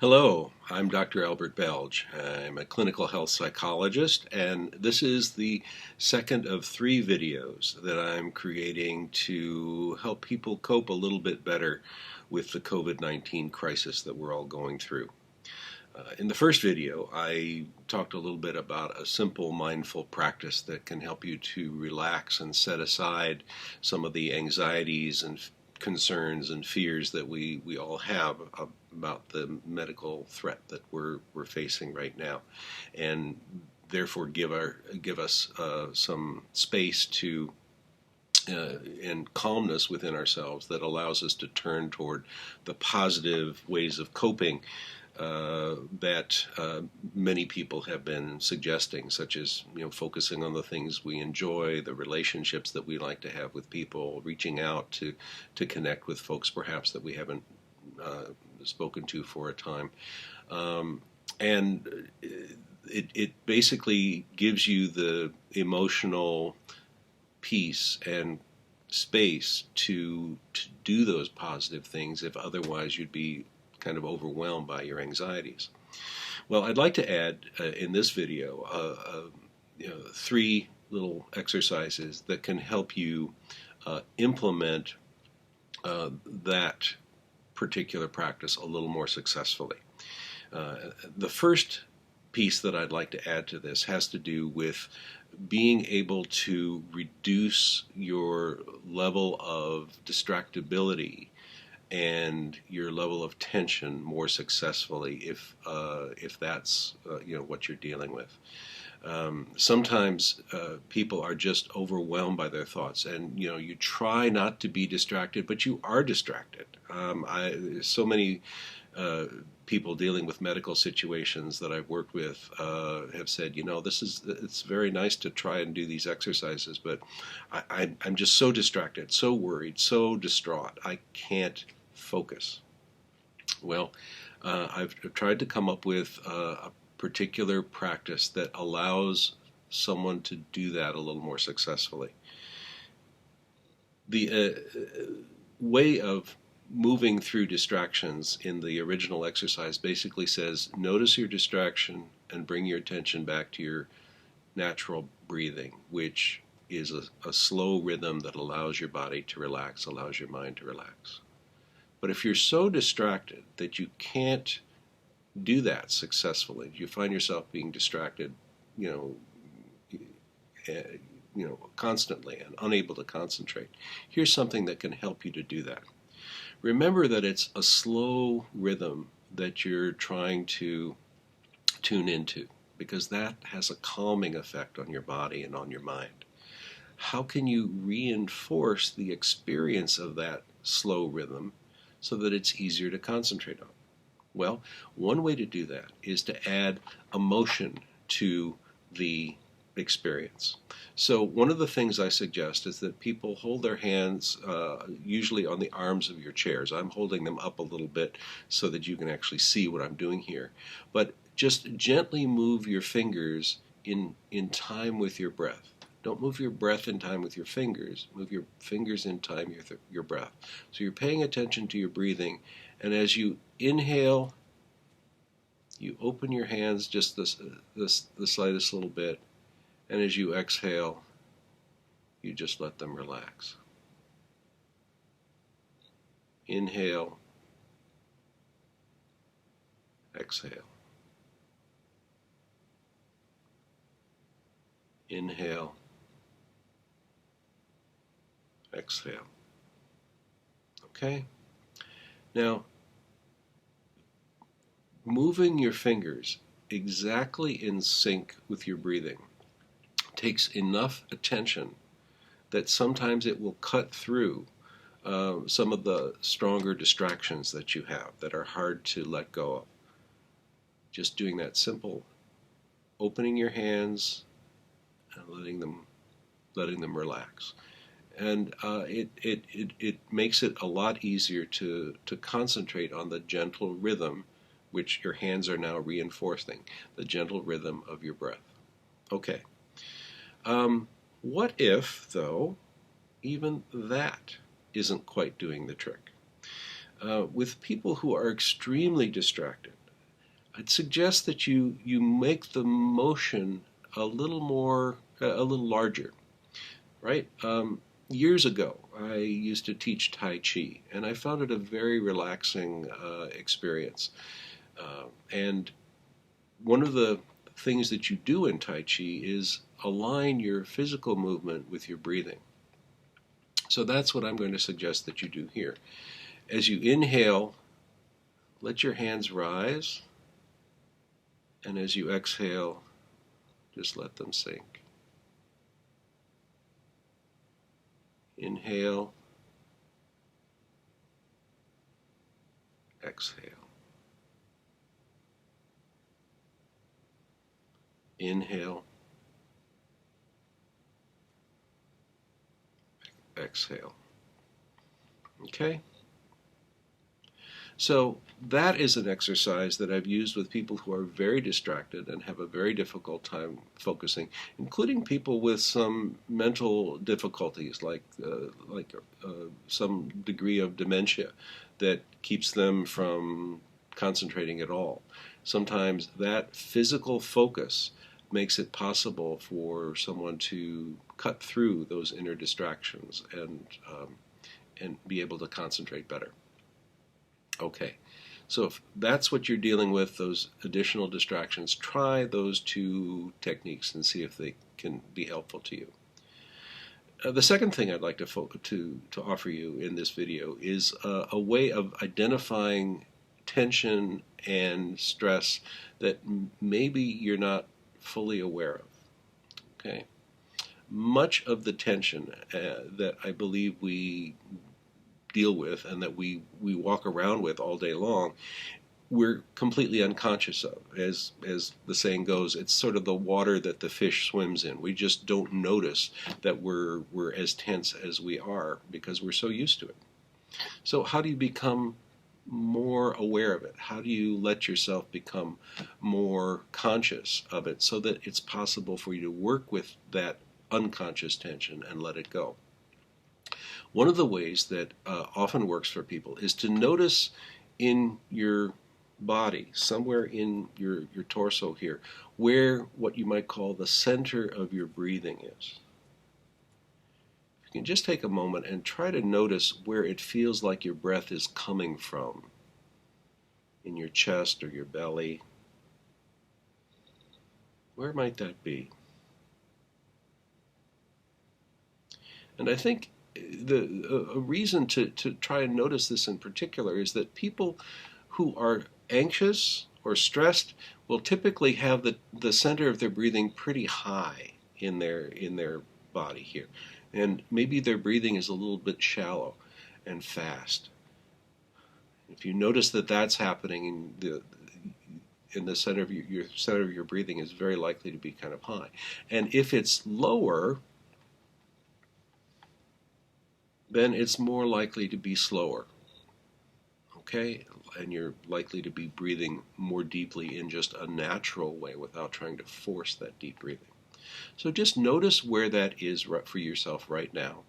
Hello, I'm Dr. Albert Belge. I'm a clinical health psychologist, and this is the second of three videos that I'm creating to help people cope a little bit better with the COVID-19 crisis that we're all going through. In the first video, I talked a little bit about a simple mindful practice that can help you to relax and set aside some of the anxieties and concerns and fears that we all have about the medical threat that we're facing right now, and therefore give us some space to and calmness within ourselves that allows us to turn toward the positive ways of coping that many people have been suggesting, such as focusing on the things we enjoy, the relationships that we like to have with people, reaching out to connect with folks perhaps that we haven't spoken to for a time, and it basically gives you the emotional peace and space to do those positive things if otherwise you'd be kind of overwhelmed by your anxieties. Well, I'd like to add in this video three little exercises that can help you implement that particular practice a little more successfully. The first piece that I'd like to add to this has to do with being able to reduce your level of distractibility and your level of tension more successfully if that's what you're dealing with. Sometimes people are just overwhelmed by their thoughts, and you try not to be distracted, but you are distracted. So many people dealing with medical situations that I've worked with have said, it's very nice to try and do these exercises, but I'm just so distracted, so worried, so distraught, I can't focus. Well, I've tried to come up with a particular practice that allows someone to do that a little more successfully. The way of moving through distractions in the original exercise basically says, notice your distraction and bring your attention back to your natural breathing, which is a slow rhythm that allows your body to relax, allows your mind to relax. But if you're so distracted that you can't do that successfully, you find yourself being distracted, constantly and unable to concentrate, here's something that can help you to do that. Remember that it's a slow rhythm that you're trying to tune into, because that has a calming effect on your body and on your mind. How can you reinforce the experience of that slow rhythm so that it's easier to concentrate on? Well, one way to do that is to add emotion to the experience. So one of the things I suggest is that people hold their hands usually on the arms of your chairs. I'm holding them up a little bit so that you can actually see what I'm doing here. But just gently move your fingers in time with your breath. Don't move your breath in time with your fingers. Move your fingers in time with your breath. So you're paying attention to your breathing, and as you inhale, you open your hands just the slightest little bit, and as you exhale, you just let them relax. Inhale, exhale. Inhale, exhale. Okay? Now, moving your fingers exactly in sync with your breathing takes enough attention that sometimes it will cut through some of the stronger distractions that you have that are hard to let go of. Just doing that simple, opening your hands and letting them relax. And it makes it a lot easier to concentrate on the gentle rhythm, which your hands are now reinforcing, the gentle rhythm of your breath. Okay. What if, though, even that isn't quite doing the trick? With people who are extremely distracted, I'd suggest that you make the motion a little more, a little larger, right? Years ago, I used to teach Tai Chi, and I found it a very relaxing experience. And one of the things that you do in Tai Chi is align your physical movement with your breathing. So that's what I'm going to suggest that you do here. As you inhale, let your hands rise, and as you exhale, just let them sink. Inhale, exhale. Inhale, exhale. Okay? So that is an exercise that I've used with people who are very distracted and have a very difficult time focusing, including people with some mental difficulties, like some degree of dementia that keeps them from concentrating at all. Sometimes that physical focus makes it possible for someone to cut through those inner distractions and be able to concentrate better. Okay, so if that's what you're dealing with, those additional distractions, try those two techniques and see if they can be helpful to you. The second thing I'd like to offer you in this video is a way of identifying tension and stress that maybe you're not fully aware of. Okay, much of the tension that I believe we deal with and that we walk around with all day long, we're completely unconscious of. As the saying goes, it's sort of the water that the fish swims in. We just don't notice that we're as tense as we are because we're so used to it. So how do you become more aware of it? How do you let yourself become more conscious of it so that it's possible for you to work with that unconscious tension and let it go? One of the ways that often works for people is to notice in your body, somewhere in your torso here, where what you might call the center of your breathing is. You can just take a moment and try to notice where it feels like your breath is coming from, in your chest or your belly. Where might that be? And I think a reason to try and notice this in particular is that people who are anxious or stressed will typically have the center of their breathing pretty high in their body here. And maybe their breathing is a little bit shallow and fast. If you notice that that's happening in the center of your center of your breathing is very likely to be kind of high. And if it's lower, then it's more likely to be slower. Okay? And you're likely to be breathing more deeply in just a natural way without trying to force that deep breathing. So just notice where that is for yourself right now.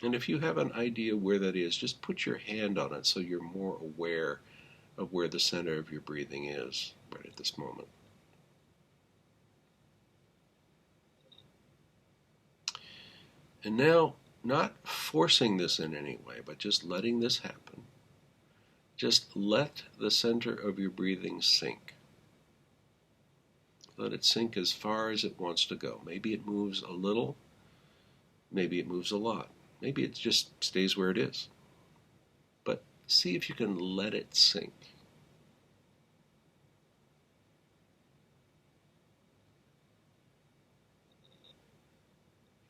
And if you have an idea where that is, just put your hand on it so you're more aware of where the center of your breathing is right at this moment. And now, not forcing this in any way, but just letting this happen. Just let the center of your breathing sink. Let it sink as far as it wants to go. Maybe it moves a little, maybe it moves a lot. Maybe it just stays where it is. But see if you can let it sink.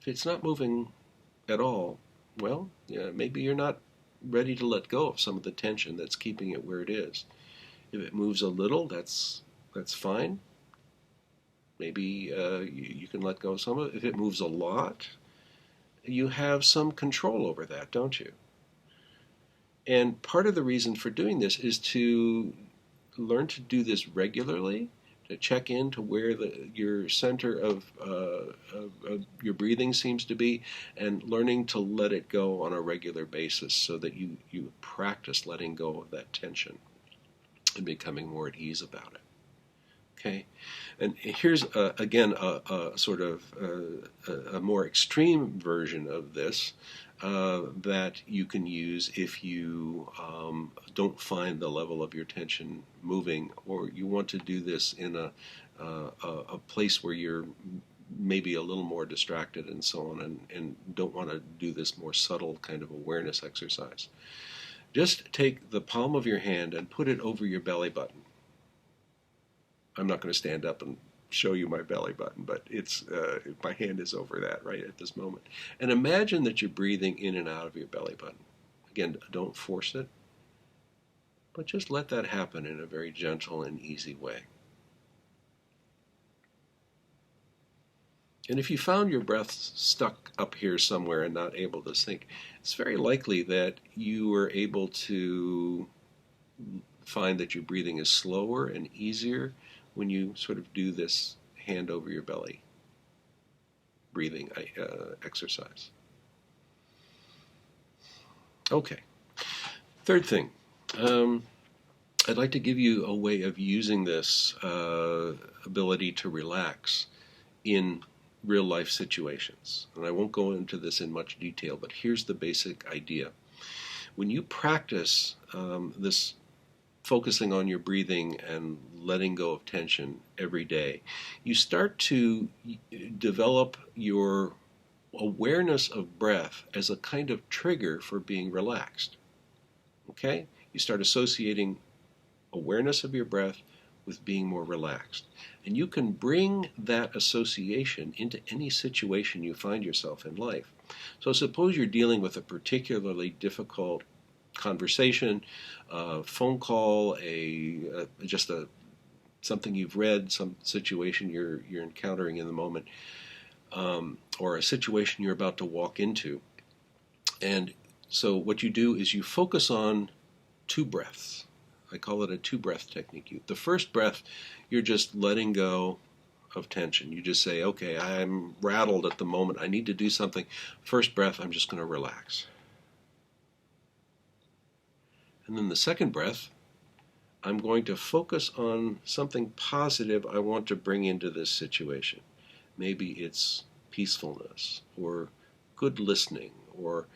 If it's not moving at all, well, yeah, maybe you're not ready to let go of some of the tension that's keeping it where it is. If it moves a little, that's fine. Maybe you can let go of some of it. If it moves a lot, you have some control over that, don't you? And part of the reason for doing this is to learn to do this regularly, to check into where your center of your breathing seems to be, and learning to let it go on a regular basis so that you practice letting go of that tension and becoming more at ease about it. Okay, and here's again a sort of a more extreme version of this that you can use if you don't find the level of your tension moving, or you want to do this in a place where you're maybe a little more distracted and so on, and don't want to do this more subtle kind of awareness exercise. Just take the palm of your hand and put it over your belly button. I'm not going to stand up and show you my belly button, but it's my hand is over that right at this moment. And imagine that you're breathing in and out of your belly button. Again, don't force it, but just let that happen in a very gentle and easy way. And if you found your breath stuck up here somewhere and not able to sink, it's very likely that you were able to find that your breathing is slower and easier when you sort of do this hand over your belly breathing exercise. Okay. Third thing, I'd like to give you a way of using this ability to relax in real life situations. And I won't go into this in much detail, but here's the basic idea. When you practice this focusing on your breathing and letting go of tension every day, you start to develop your awareness of breath as a kind of trigger for being relaxed. Okay? You start associating awareness of your breath with being more relaxed. And you can bring that association into any situation you find yourself in life. So suppose you're dealing with a particularly difficult conversation, phone call, something you've read, some situation you're encountering in the moment, or a situation you're about to walk into. And so what you do is you focus on 2 breaths. I call it a 2-breath technique. The first breath, you're just letting go of tension. You just say, okay, I'm rattled at the moment. I need to do something. First breath, I'm just going to relax. And then the second breath, I'm going to focus on something positive I want to bring into this situation. Maybe it's peacefulness, or good listening, or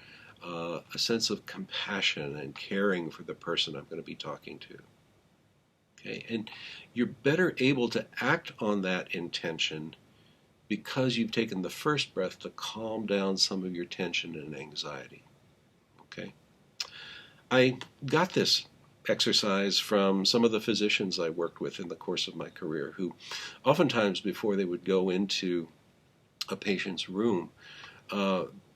a sense of compassion and caring for the person I'm going to be talking to. Okay, and you're better able to act on that intention because you've taken the first breath to calm down some of your tension and anxiety. Okay? I got this exercise from some of the physicians I worked with in the course of my career, who oftentimes before they would go into a patient's room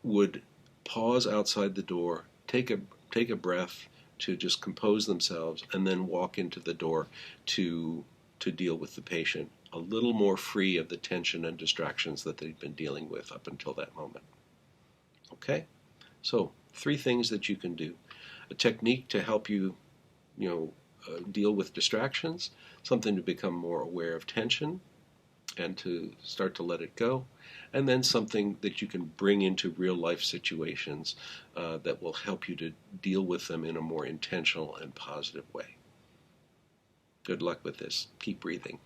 would pause outside the door, take a breath to just compose themselves, and then walk into the door to deal with the patient, a little more free of the tension and distractions that they've been dealing with up until that moment. Okay? So 3 things that you can do. A technique to help you, deal with distractions, something to become more aware of tension and to start to let it go, and then something that you can bring into real life situations that will help you to deal with them in a more intentional and positive way. Good luck with this. Keep breathing.